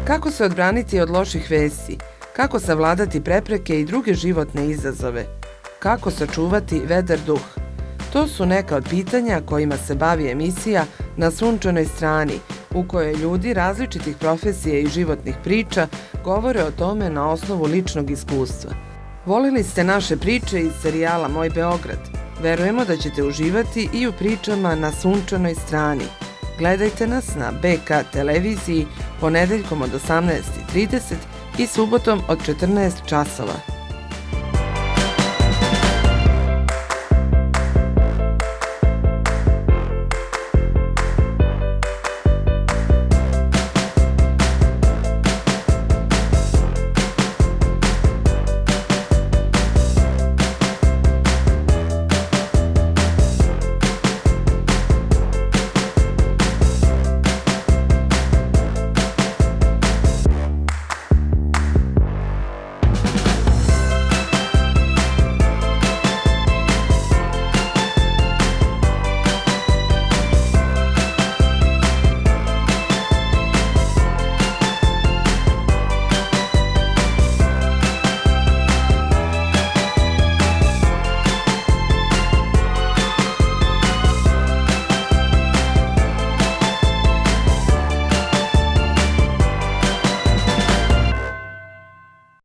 Kako se odbraniti od loših vesti? Kako savladati prepreke i druge životne izazove? Kako sačuvati vedar duh? To su neka od pitanja kojima se bavi emisija Na sunčanoj strani, u kojoj ljudi različitih profesija i životnih priča govore o tome na osnovu ličnog iskustva. Volili ste naše priče iz serijala Moj Beograd? Verujemo da ćete uživati i u pričama Na sunčanoj strani. Gledajte nas na BK televiziji ponedeljkom od 18:30 i subotom od 14 časova.